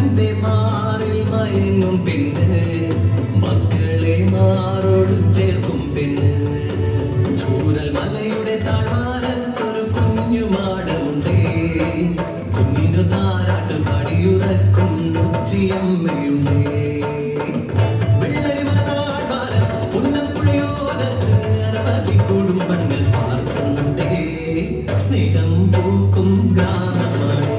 മകന്റെ മാറിൽ മയങ്ങും പെണ്ണ്, മക്കളെ മാറോട് ചേർക്കും പെണ്ണ്. ചൂരൽ മലയുടെ താഴ്വാരത്തൊരു കുഞ്ഞു മാടമുണ്ടേ, കുഞ്ഞിനു താരാട്ട് പടിയുറക്കും ഉച്ചിയമ്മയുണ്ടേ. കുടുംബങ്ങൾ പാർക്കുന്നുണ്ടേ, സ്നേഹം പൂക്കും ഗ്രാമമാണേ.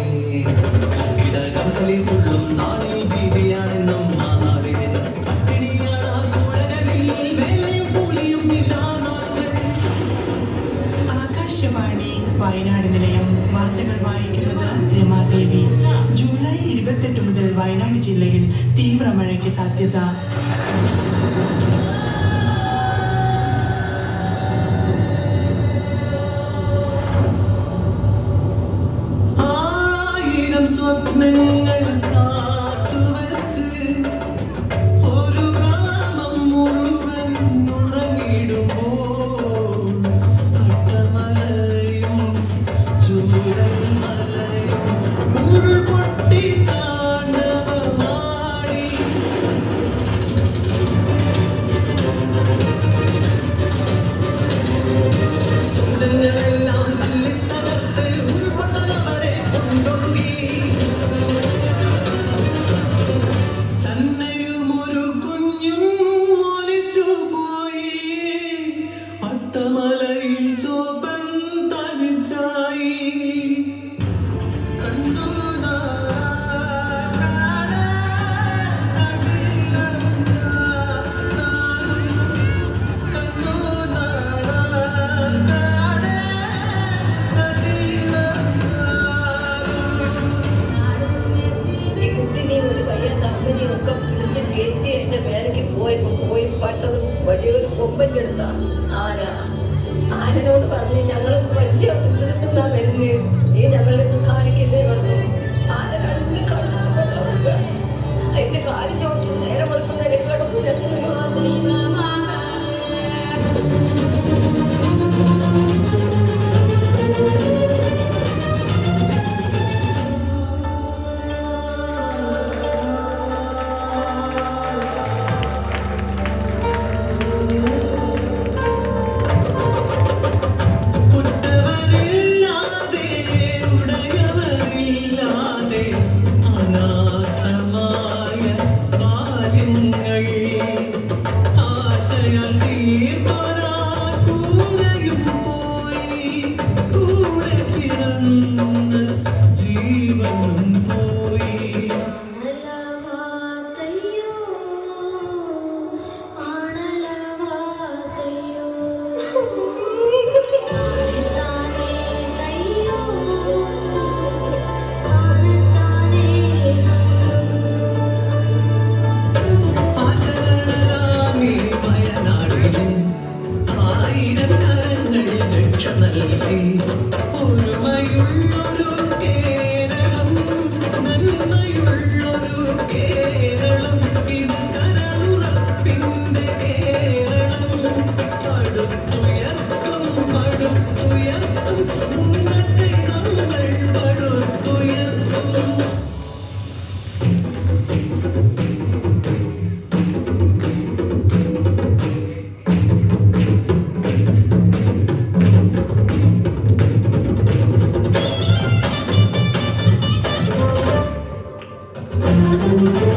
കർക്കിടകങ്ങളിൽ തുള്ളും നാളിൽ ഭീതിയാണെന്നും ആ നാടിന് പട്ടിണിയാണ് ആ കൂടകളിൽ വേലയും കൂലിയും ഇല്ലാ നാടുകളിൽ. ആകാശവാണി വയനാട് നിലയം വാർത്തകൾ വായിക്കുന്നത് രമാദേവി. ജൂലൈ 28 മുതൽ വയനാട് ജില്ലയിൽ തീവ്ര മഴയ്ക്ക് സാധ്യത. സ്വപ്നങ്ങൾ കാത്തുവച്ച് ഒരു ഗ്രാമം മുഴുവൻ ഉറങ്ങിടുമ്പോൾ അട്ടമലയും ചൂരൽ മലയും ഉരുൾപൊട്ടി താണ്ഡവമാടി. സ്വപ്നങ്ങളെല്ലാം തല്ലിത്തകർത്ത് ഉരുൾപൊട്ടവരെ കൊണ്ടൊഴുകി. അട്ടമലയിൽ ചോപ്പൻ തനിച്ചായി കണ്ടു വലിയൊരു കൊമ്പന്റെ അടുത്താ ആന. ആനനോട് പറഞ്ഞ് ഞങ്ങൾ വലിയ ബുദ്ധിമുട്ടാ വരുന്നത്, നീ ഞങ്ങളെ കാണിക്കല്ലേ പറഞ്ഞു. ആന കടന്ന് കടന്നു അതിന്റെ കാലിനോട്ട് നേരെ വെളുക്കുന്നതിനെ കിടക്കും. ഒരുമയുള്ളൊരു കേരളം, നന്മയുള്ളൊരു കേരളം, ഇത് കരളുറപ്പിന്റെ കേരളം. പടുത്തുയർത്തും പടുത്തുയർത്തും ഉന്നത്തെ നമ്മൾ പടുത്തുയർത്തും. Thank you.